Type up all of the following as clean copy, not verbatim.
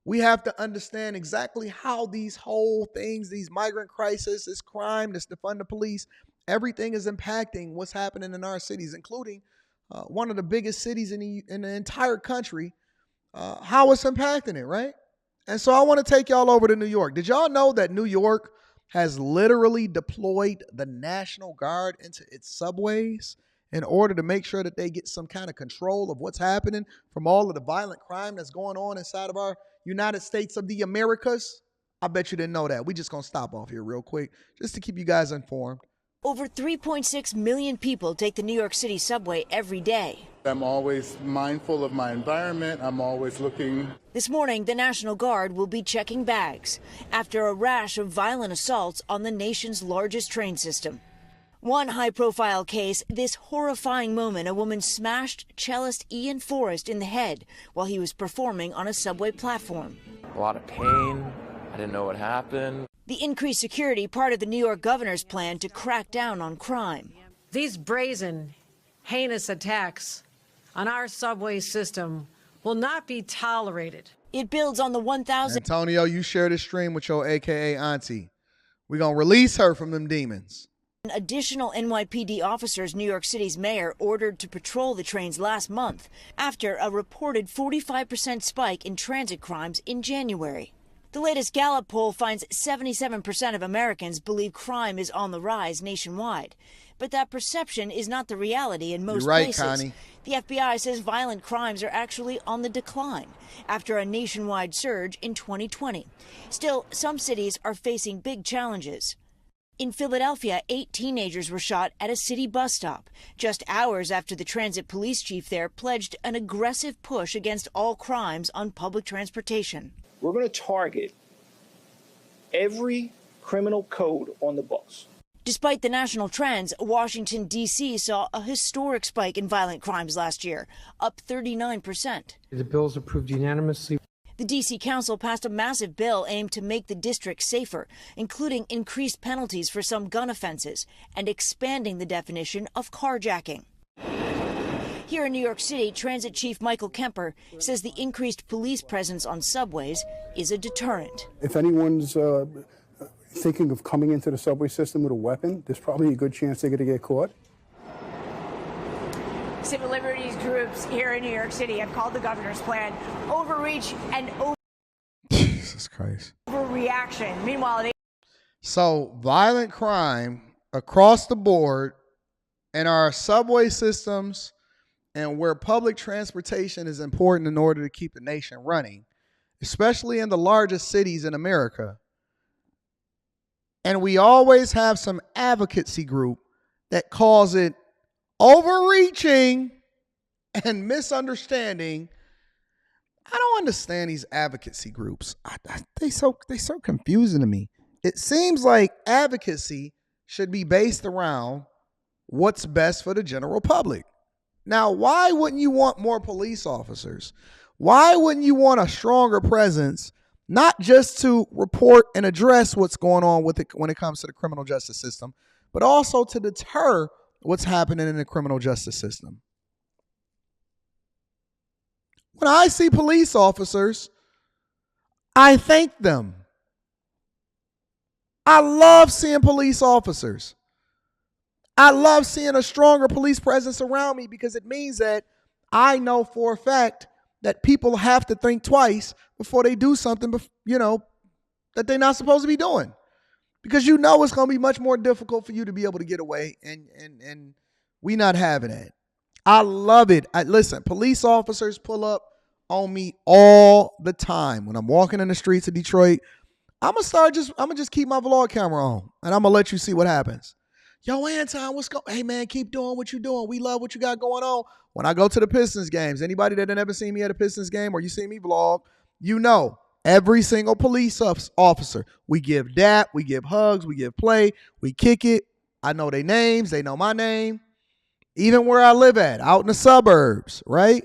We have to understand exactly how these whole things, these migrant crisis, this crime, this defund the police, everything is impacting what's happening in our cities, including one of the biggest cities in the entire country, how it's impacting it, right? And so I want to take y'all over to New York. Did y'all know that New York has literally deployed the National Guard into its subways in order to make sure that they get some kind of control of what's happening from all of the violent crime that's going on inside of our United States of the Americas? I bet you didn't know that. We just going to stop off here real quick just to keep you guys informed. Over 3.6 million people take the New York City subway every day. I'm always mindful of my environment. I'm always looking. This morning, the National Guard will be checking bags after a rash of violent assaults on the nation's largest train system. One high-profile case, this horrifying moment, a woman smashed cellist Ian Forrest in the head while he was performing on a subway platform. A lot of pain. I didn't know what happened. The increased security, part of the New York governor's plan to crack down on crime. These brazen, heinous attacks on our subway system will not be tolerated. It builds on the 1,000. Antonio, you share this stream with your AKA auntie. We're going to release her from them demons. Additional NYPD officers New York City's mayor ordered to patrol the trains last month after a reported 45% spike in transit crimes in January. The latest Gallup poll finds 77% of Americans believe crime is on the rise nationwide. But that perception is not the reality in most places. Connie. The FBI says violent crimes are actually on the decline after a nationwide surge in 2020. Still, some cities are facing big challenges. In Philadelphia, 8 teenagers were shot at a city bus stop, just hours after the transit police chief there pledged an aggressive push against all crimes on public transportation. We're going to target every criminal code on the bus. Despite the national trends, Washington, D.C. saw a historic spike in violent crimes last year, up 39%. The bill's approved unanimously. The D.C. Council passed a massive bill aimed to make the district safer, including increased penalties for some gun offenses and expanding the definition of carjacking. Here in New York City, Transit Chief Michael Kemper says the increased police presence on subways is a deterrent. If anyone's thinking of coming into the subway system with a weapon, there's probably a good chance they're going to get caught. Civil liberties groups here in New York City have called the governor's plan overreach and Jesus Christ. overreaction. Meanwhile, So violent crime across the board in our subway systems and where public transportation is important in order to keep the nation running, especially in the largest cities in America. And we always have some advocacy group that calls it overreaching and misunderstanding. I don't understand these advocacy groups. They so confusing to me. It seems like advocacy should be based around what's best for the general public. Now, why wouldn't you want more police officers? Why wouldn't you want a stronger presence, not just to report and address what's going on with it when it comes to the criminal justice system, but also to deter what's happening in the criminal justice system? When I see police officers, I thank them. I love seeing police officers. I love seeing a stronger police presence around me because it means that I know for a fact that people have to think twice before they do something, that they're not supposed to be doing. Because it's going to be much more difficult for you to be able to get away, and we not having that. I love it. Listen, police officers pull up on me all the time. When I'm walking in the streets of Detroit, I'm gonna just keep my vlog camera on, and I'm gonna let you see what happens. Yo, Anton, what's going? Hey man, keep doing what you're doing. We love what you got going on. When I go to the Pistons games, anybody that had ever seen me at a Pistons game or you see me vlog, every single police officer, we give dap, we give hugs, we give play, we kick it. I know their names, they know my name. Even where I live at, out in the suburbs, right?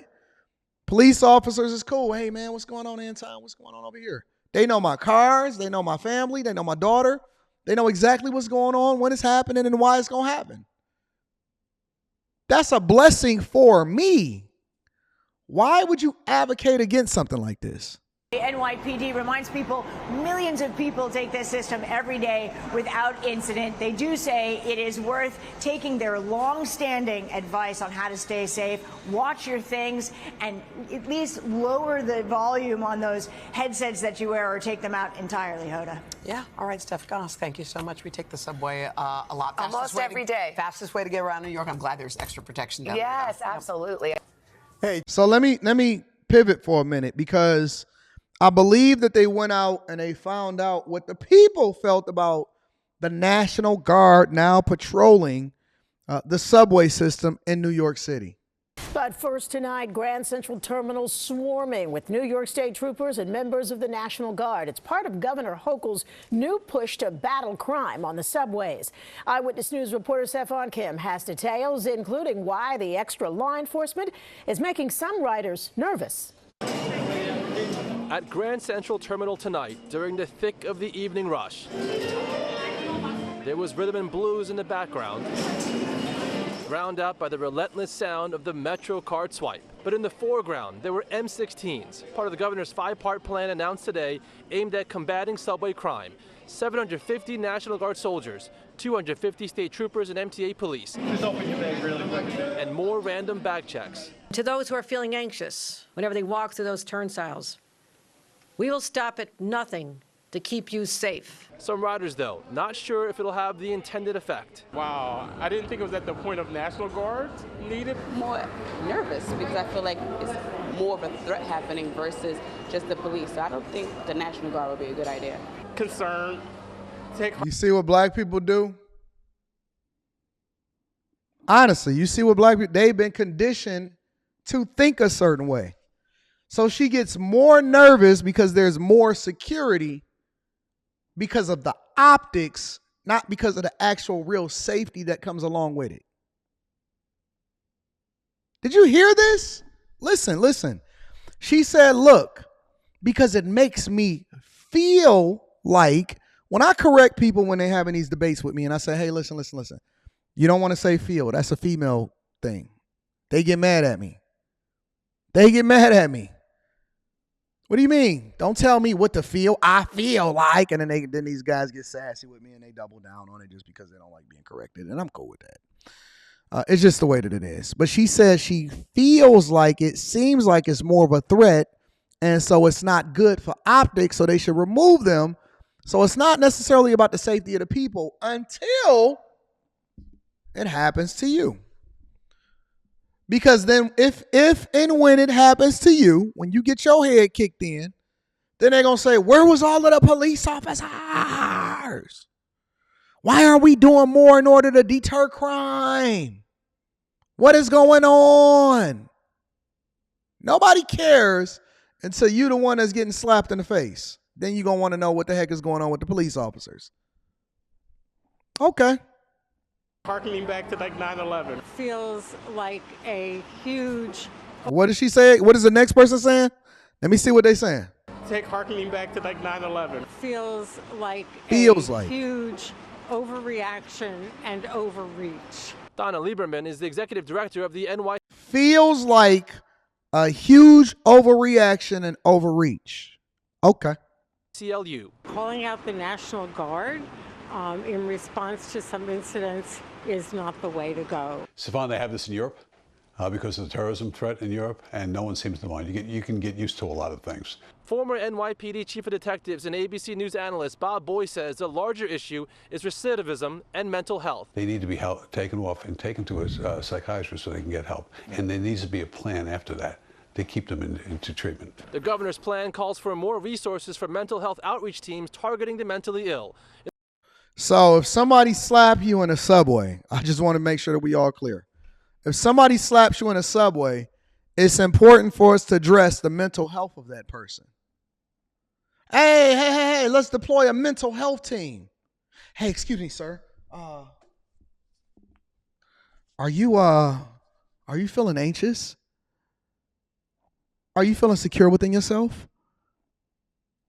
Police officers is cool. Hey man, what's going on, Anton? What's going on over here? They know my cars, they know my family, they know my daughter. They know exactly what's going on, when it's happening, and why it's going to happen. That's a blessing for me. Why would you advocate against something like this? The NYPD reminds people millions of people take this system every day without incident. They do say it is worth taking their long-standing advice on how to stay safe, watch your things, and at least lower the volume on those headsets that you wear or take them out entirely, Hoda. Yeah. All right, Steph Goss, thank you so much. We take the subway a lot. Almost every day. Fastest way to get around New York. I'm glad there's extra protection down there. Yes, absolutely. Hey, so let me pivot for a minute, because I believe that they went out and they found out what the people felt about the National Guard now patrolling the subway system in New York City. But first tonight, Grand Central Terminal swarming with New York State troopers and members of the National Guard. It's part of Governor Hochul's new push to battle crime on the subways. Eyewitness News reporter Stefan Kim has details, including why the extra law enforcement is making some riders nervous. At Grand Central Terminal tonight, during the thick of the evening rush, there was rhythm and blues in the background, drowned out by the relentless sound of the Metro card swipe. But in the foreground, there were M16s, part of the governor's 5-part plan announced today aimed at combating subway crime. 750 National Guard soldiers, 250 state troopers and MTA police, Just open your bag really quick. and more random bag checks. To those who are feeling anxious whenever they walk through those turnstiles, we will stop at nothing to keep you safe. Some riders, though, not sure if it'll have the intended effect. Wow, I didn't think it was at the point of National Guard needed. More nervous because I feel like it's more of a threat happening versus just the police. So I don't think the National Guard would be a good idea. Concerned. You see what black people do? Honestly, you see what black people, they've been conditioned to think a certain way. So she gets more nervous because there's more security because of the optics, not because of the actual real safety that comes along with it. Did you hear this? Listen. She said, look, because it makes me feel like, when I correct people when they're having these debates with me and I say, hey, listen. You don't want to say feel. That's a female thing. They get mad at me. What do you mean? Don't tell me what to feel. I feel like. And then these guys get sassy with me and they double down on it just because they don't like being corrected. And I'm cool with that. It's just the way that it is. But she says she feels like it seems like it's more of a threat. And so it's not good for optics. So they should remove them. So it's not necessarily about the safety of the people until it happens to you. Because then if and when it happens to you, when you get your head kicked in, then they're going to say, where was all of the police officers? Why aren't we doing more in order to deter crime? What is going on? Nobody cares until you're the one that's getting slapped in the face. Then you're going to want to know what the heck is going on with the police officers. Okay. Harkening back to like 9/11. Feels like a huge... What did she say? What is the next person saying? Let me see what they're saying. Take harkening back to like 9/11. Feels like huge overreaction and overreach. Donna Lieberman is the executive director of the NY. Feels like a huge overreaction and overreach. Okay. CLU. Calling out the National Guard in response to some incidents is not the way to go. Stefan, they have this in Europe because of the terrorism threat in Europe, and no one seems to mind. You can get used to a lot of things. Former NYPD Chief of Detectives and ABC News analyst Bob Boy says the larger issue is recidivism and mental health. They need to be taken off and taken to a psychiatrist so they can get help. And there needs to be a plan after that to keep them into treatment. The governor's plan calls for more resources for mental health outreach teams targeting the mentally ill. So if somebody slaps you in a subway, I just want to make sure that we all clear. If somebody slaps you in a subway, it's important for us to address the mental health of that person. Hey, let's deploy a mental health team. Hey, excuse me, sir. Are you feeling anxious? Are you feeling secure within yourself?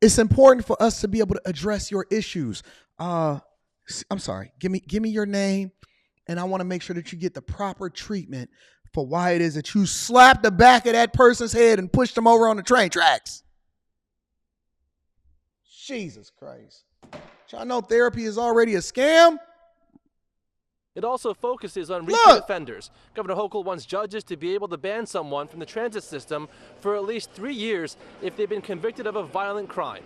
It's important for us to be able to address your issues. I'm sorry. Give me your name, and I want to make sure that you get the proper treatment for why it is that you slapped the back of that person's head and pushed them over on the train tracks. Jesus Christ. Y'all know therapy is already a scam? It also focuses on repeat offenders. Governor Hochul wants judges to be able to ban someone from the transit system for at least 3 years if they've been convicted of a violent crime.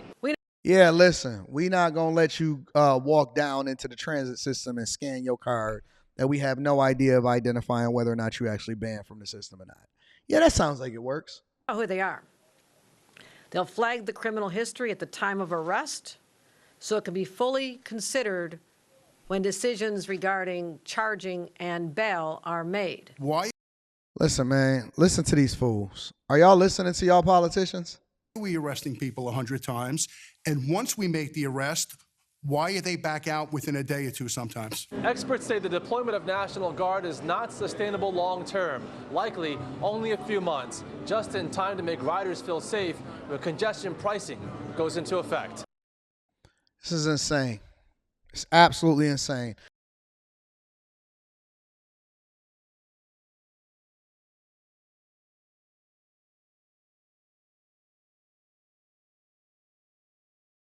Yeah, listen, we not going to let you walk down into the transit system and scan your card that we have no idea of identifying whether or not you actually banned from the system or not. Yeah, that sounds like it works. Who they are. They'll flag the criminal history at the time of arrest so it can be fully considered when decisions regarding charging and bail are made. Why Listen, man, listen to these fools. Are y'all listening to y'all politicians? are we arresting people 100 times? And once we make the arrest, why are they back out within a day or two sometimes? Experts say the deployment of National Guard is not sustainable long term, likely only a few months, just in time to make riders feel safe when congestion pricing goes into effect. This is insane. It's absolutely insane.